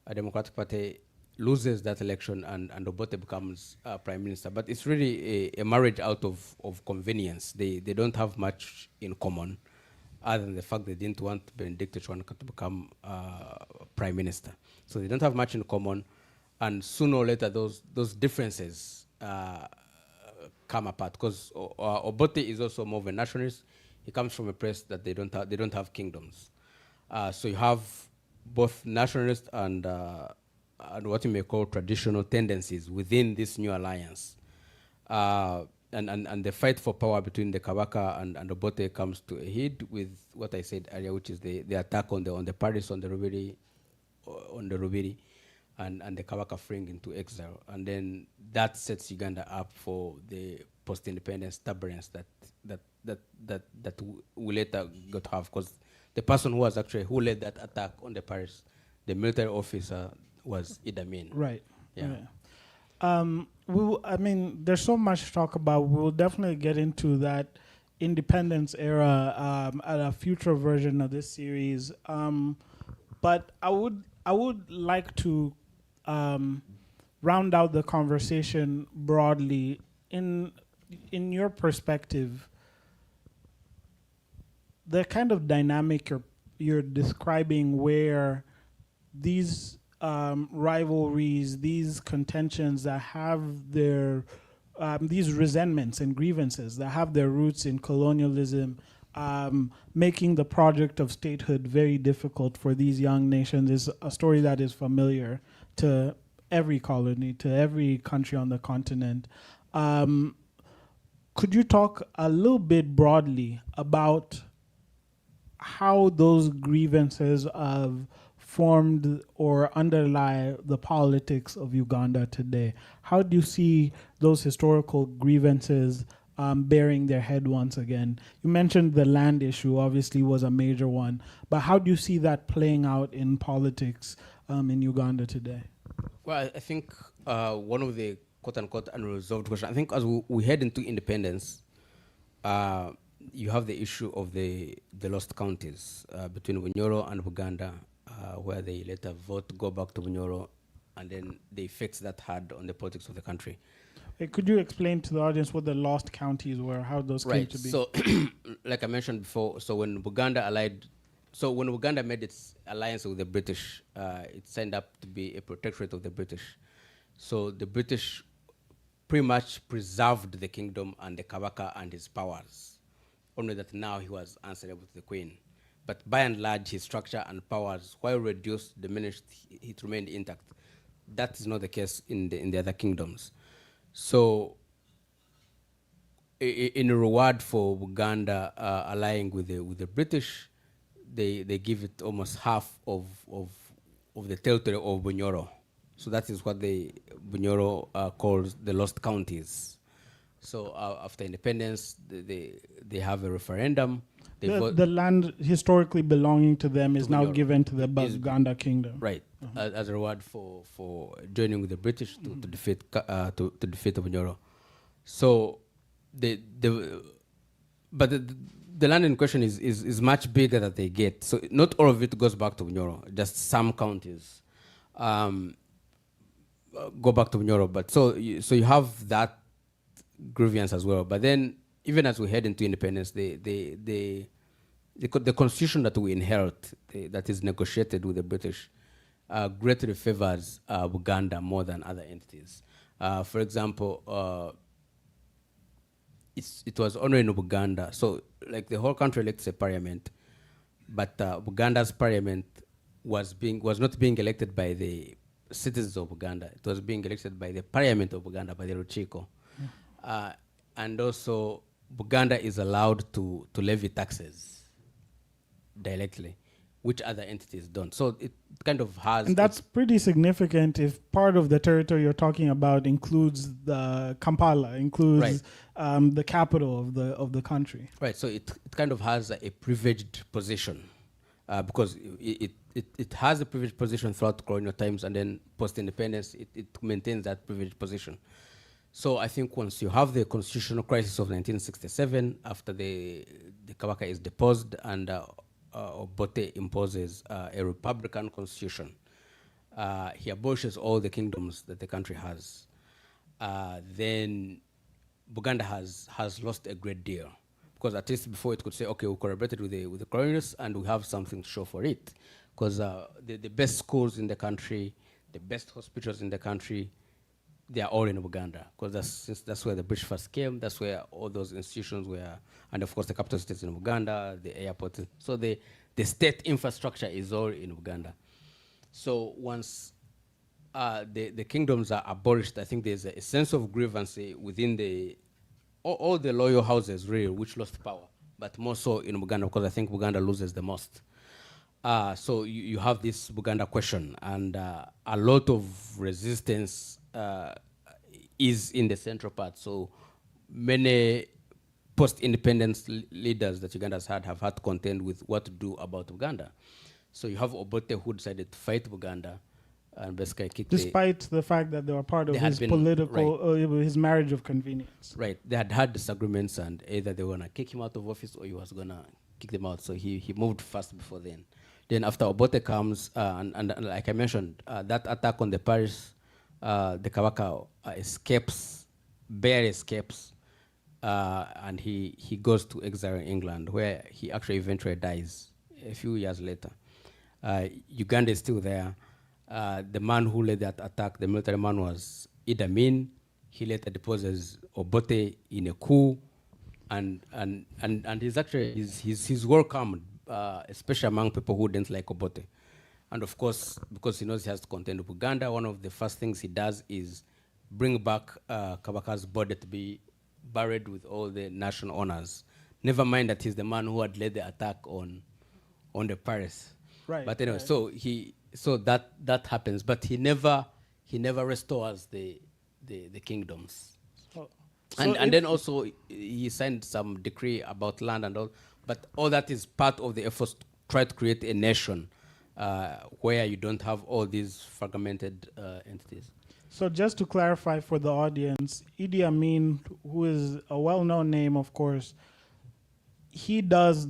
a Democratic Party, loses that election, and Obote becomes prime minister. But it's really a marriage out of convenience. They don't have much in common, other than the fact they didn't want Benedicto Chiwanuka to become prime minister. So they don't have much in common, and sooner or later those differences come apart, because Obote is also more of a nationalist. He comes from a place that they don't have kingdoms. So you have both nationalist and what you may call traditional tendencies within this new alliance. And the fight for power between the Kabaka and Obote comes to a head with what I said earlier, which is the attack on the Paris, on the Rubiri, and the Kabaka freeing into exile. And then that sets Uganda up for the post-independence turbulence that we later got to have, because the person who led that attack on the Paris, the military officer, was Idi Amin. Right. Yeah. Right. I mean, there's so much to talk about. We'll definitely get into that independence era at a future version of this series. But I would like to round out the conversation broadly in your perspective. The kind of dynamic you're describing, where these rivalries, these contentions that have their these resentments and grievances that have their roots in colonialism, making the project of statehood very difficult for these young nations, is a story that is familiar to every colony, to every country on the continent. Could you talk a little bit broadly about how those grievances have formed or underlie the politics of Uganda today? How do you see those historical grievances bearing their head once again? You mentioned the land issue obviously was a major one, but how do you see that playing out in politics in Uganda today? Well, I think one of the quote-unquote unresolved questions, I think as we head into independence, you have the issue of the lost counties between Bunyoro and Buganda, where they later vote to go back to Bunyoro, and then the effects that had on the politics of the country. Hey, could you explain to the audience what the lost counties were, how those came to be? So, like I mentioned before, when Buganda made its alliance with the British, it signed up to be a protectorate of the British. So the British pretty much preserved the kingdom and the Kabaka and his powers, only that now he was answerable to the Queen. But by and large, his structure and powers, while reduced, diminished, it remained intact. That is not the case in the other kingdoms. So, in reward for Uganda allying with the British, they give it almost half of the territory of Bunyoro. So that is what Bunyoro calls the lost counties. So after independence, they have a referendum. The land historically belonging to them is now Bunyoro. given to the Uganda kingdom. Right, as a reward for joining with the British to defeat the Bunyoro. So but the land in question is much bigger that they get. So not all of it goes back to Bunyoro. Just some counties go back to Bunyoro. But so you have that grievance as well. But then even as we head into independence, the constitution that we inherit, that is negotiated with the British, greatly favors Uganda more than other entities. For example, it was only in Uganda. So like the whole country elects a parliament, but Uganda's parliament was not being elected by the citizens of Uganda. It was being elected by the parliament of Uganda, by the Ruchiko. And also Uganda is allowed to levy taxes directly, which other entities don't. So it kind of has... And that's pretty significant if part of the territory you're talking about includes the Kampala, includes the capital of the country. Right, so it kind of has a privileged position because it has a privileged position throughout colonial times, and then post-independence, it maintains that privileged position. So I think once you have the constitutional crisis of 1967, after the Kabaka is deposed and Obote imposes a republican constitution, he abolishes all the kingdoms that the country has, then Buganda has lost a great deal. Because at least before it could say, okay, we collaborated with the colonialists and we have something to show for it. Because the best schools in the country, the best hospitals in the country, they are all in Uganda, because that's where the British first came. That's where all those institutions were, and of course the capital city is in Uganda, the airport. So the state infrastructure is all in Uganda. So once the kingdoms are abolished, I think there's a sense of grievance within all the loyal houses, really, which lost power, but more so in Uganda, because I think Uganda loses the most. So you have this Uganda question, and a lot of resistance is in the central part. So many post-independence leaders that Uganda has had have had to contend with what to do about Uganda. So you have Obote, who decided to fight Uganda and basically kick despite the fact that they were part of his political, his marriage of convenience. Right, they had disagreements, and either they were gonna kick him out of office or he was gonna kick them out. So he moved fast before then. Then after Obote comes, and like I mentioned, that attack on the Paris, the Kabaka barely escapes, and he goes to exile in England, where he actually eventually dies a few years later. Uganda is still there. The man who led that attack, the military man, was Idi Amin. He later deposes Obote in a coup, and he's welcomed, especially among people who didn't like Obote. And of course, because he knows he has to contend with Uganda, one of the first things he does is bring back Kabaka's body to be buried with all the national honors. Never mind that he's the man who had led the attack on the Paris. Right. But anyway, so that happens, but he never restores the kingdoms. And then also he signed some decree about land and all, but all that is part of the efforts to try to create a nation where you don't have all these fragmented entities. So just to clarify for the audience, Idi Amin, who is a well-known name, of course, he does,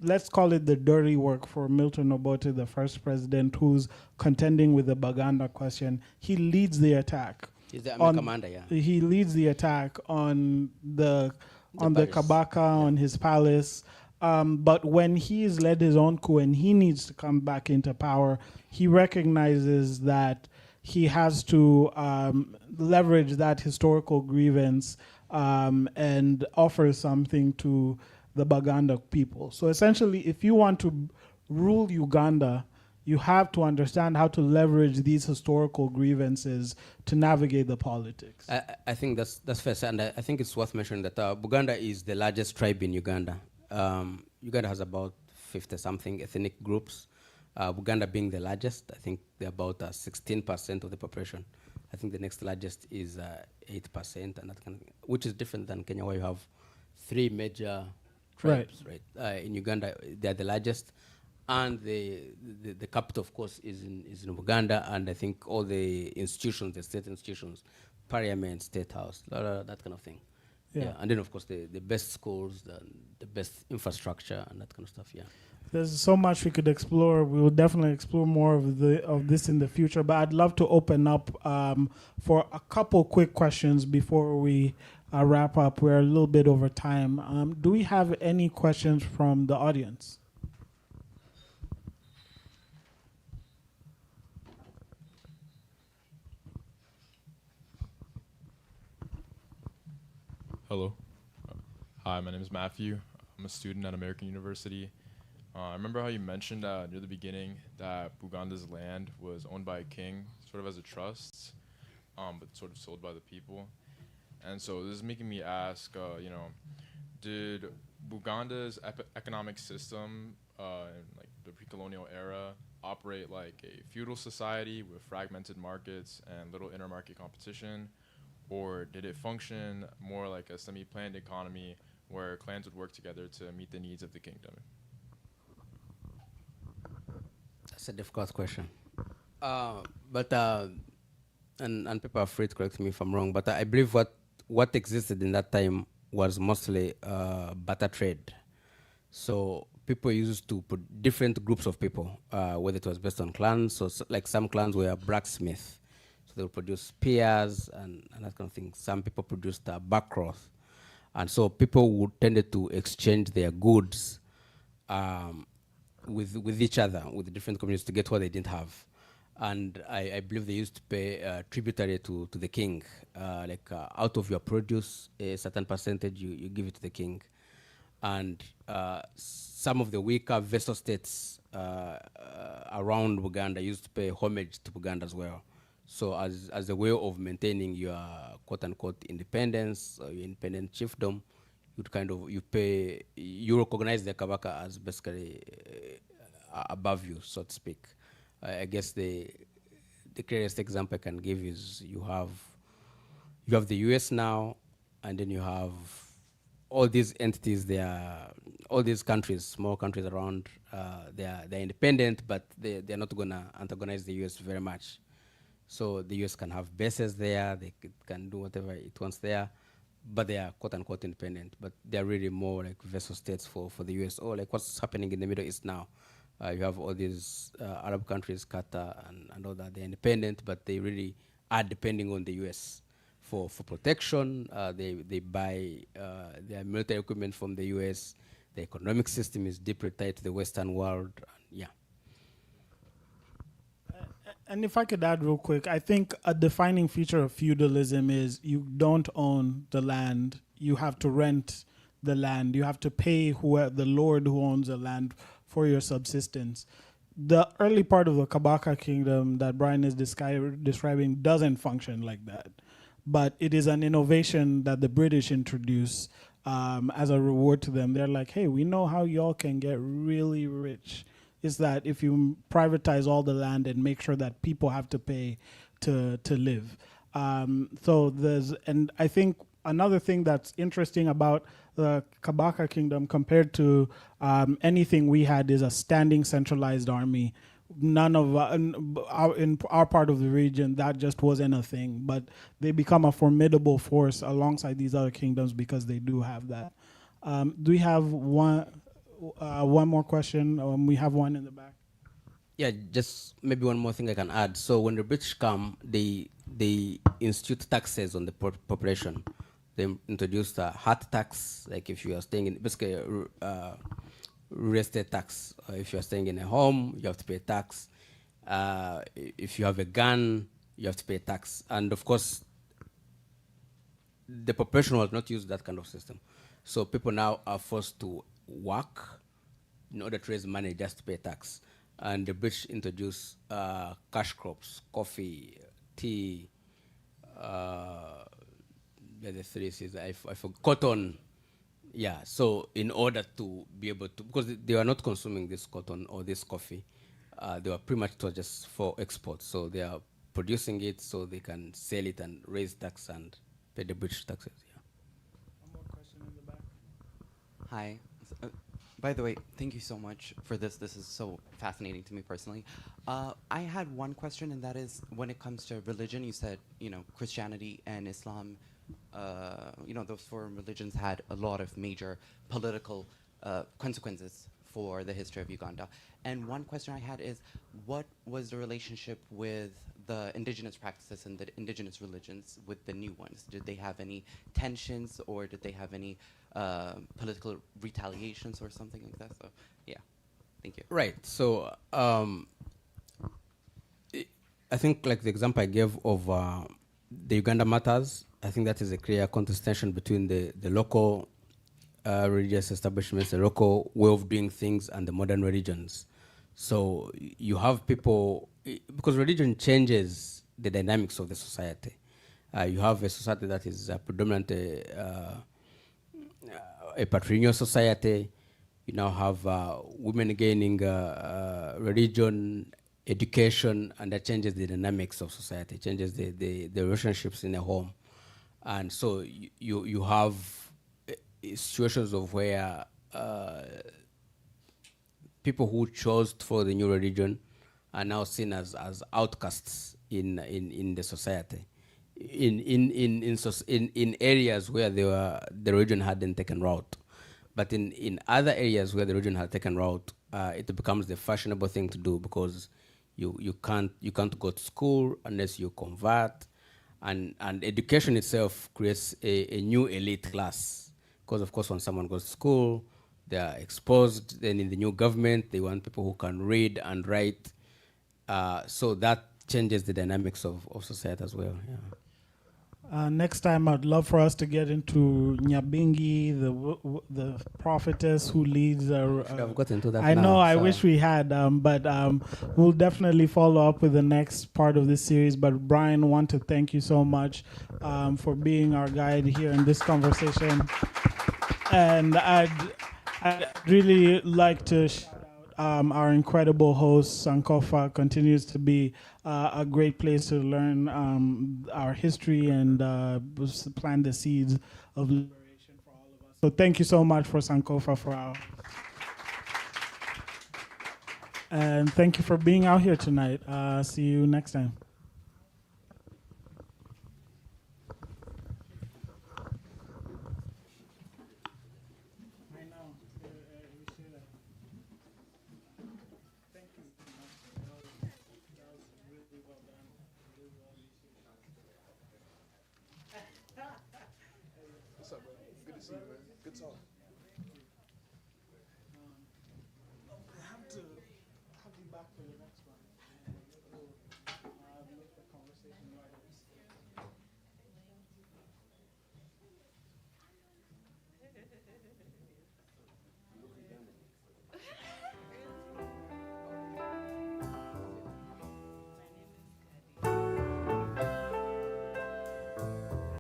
let's call it the dirty work for Milton Obote, the first president who's contending with the Baganda question. He leads the attack. He's the army commander, yeah. He leads the attack on the Kabaka, on his palace. But when he's led his own coup and he needs to come back into power, he recognizes that he has to leverage that historical grievance and offer something to the Baganda people. So essentially, if you want to rule Uganda, you have to understand how to leverage these historical grievances to navigate the politics. I think that's fair, and I think it's worth mentioning that Buganda is the largest tribe in Uganda. Uganda has about 50-something ethnic groups. Uganda being the largest, I think they're about 16% of the population. I think the next largest is 8%, and that kind of thing, which is different than Kenya, where you have 3 major tribes, right? In Uganda, they're the largest, and the capital, of course, is in Uganda, and I think all the institutions, the state institutions, parliament, state house, that kind of thing. Yeah, and then of course the best schools, the best infrastructure, and that kind of stuff. Yeah. There's so much we could explore. We will definitely explore more of this in the future. But I'd love to open up for a couple quick questions before we wrap up. We're a little bit over time. Do we have any questions from the audience? Hello. Hi, my name is Matthew. I'm a student at American University. I remember how you mentioned near the beginning that Uganda's land was owned by a king, sort of as a trust, but sort of sold by the people. And so this is making me ask, did Uganda's economic system in like the pre-colonial era operate like a feudal society with fragmented markets and little intermarket competition? Or did it function more like a semi-planned economy where clans would work together to meet the needs of the kingdom? That's a difficult question. And people are free to correct me if I'm wrong, but I believe what existed in that time was mostly barter trade. So people used to put different groups of people, whether it was based on clans. So like some clans were blacksmith. They would produce spears and that kind of thing. Some people produced backcloth. And so people would tended to exchange their goods with each other, with the different communities to get what they didn't have. And I believe they used to pay tributary to the king. Out of your produce, a certain percentage, you give it to the king. And some of the weaker vassal states around Uganda used to pay homage to Uganda as well. So as a way of maintaining your quote-unquote independence, or your independent chiefdom, you recognize the Kabaka as basically above you, so to speak. I guess the clearest example I can give is you have the US now, and then you have all these entities. All these countries, small countries around, they're independent, but they're not gonna antagonize the US very much. So the US can have bases there, they can do whatever it wants there, but they are quote-unquote independent, but they're really more like vassal states for the US, or like what's happening in the Middle East now. You have all these Arab countries, Qatar and all that, they're independent, but they really are depending on the US for protection. They buy their military equipment from the US. The economic system is deeply tied to the Western world, yeah. And if I could add real quick, I think a defining feature of feudalism is you don't own the land. You have to rent the land. You have to pay the lord who owns the land for your subsistence. The early part of the Kabaka kingdom that Brian is describing doesn't function like that. But it is an innovation that the British introduced as a reward to them. They're like, hey, we know how y'all can get really rich. Is that if you privatize all the land and make sure that people have to pay to live. And I think another thing that's interesting about the Kabaka kingdom compared to anything we had is a standing centralized army. None of in our part of the region, that just wasn't a thing, but they become a formidable force alongside these other kingdoms because they do have that. Do we have one more question? We have one in the back. Yeah, just maybe one more thing I can add. So when the British come, they institute taxes on the population. They introduced a hard tax, like if you are staying in, basically real estate tax. If you are staying in a home, you have to pay tax. If you have a gun, you have to pay tax. And of course, the population will not use that kind of system. So people now are forced to work in order to raise money just to pay tax. And the British introduced cash crops, coffee, tea, the 3 C's, I forgot, cotton, Yeah, so in order to be able to, because they were not consuming this cotton or this coffee, they were pretty much it was just for export. So they are producing it so they can sell it and raise tax and pay the British taxes. Yeah. One more question in the back. Hi. By the way, thank you so much for this. This is so fascinating to me personally. I had one question, and that is when it comes to religion, you said, Christianity and Islam, those foreign religions had a lot of major political consequences for the history of Uganda. And one question I had is, what was the relationship with the indigenous practices and the indigenous religions with the new ones? Did they have any tensions, or did they have any political retaliations or something like that? So, yeah, thank you. Right. So I think like the example I gave of the Uganda matters, I think that is a clear contestation between the local religious establishments, the local way of doing things, and the modern religions. So you have people, because religion changes the dynamics of the society. You have a society that is predominantly a patrilineal society. You now have women gaining religion, education, and that changes the dynamics of society, changes the relationships in a home. And so you have situations of where people who chose for the new religion are now seen as outcasts in the society. In areas where the religion hadn't taken root. But in other areas where the religion had taken root, it becomes the fashionable thing to do, because you can't go to school unless you convert, and education itself creates a new elite class, because of course when someone goes to school, they are exposed. Then in the new government, they want people who can read and write, so that changes the dynamics of society as well. Yeah. Next time, I'd love for us to get into Nyabingi, the prophetess who leads. Should have got into that I now, know. I so- wish we had, but we'll definitely follow up with the next part of this series. But Brian, want to thank you so much for being our guide here in this conversation, and I'd really like to shout out our incredible host. Sankofa continues to be a great place to learn our history and plant the seeds of liberation for all of us. So thank you so much for Sankofa for our. And thank you for being out here tonight. See you next time. What's up, bro? Good to see you, man. Good talk.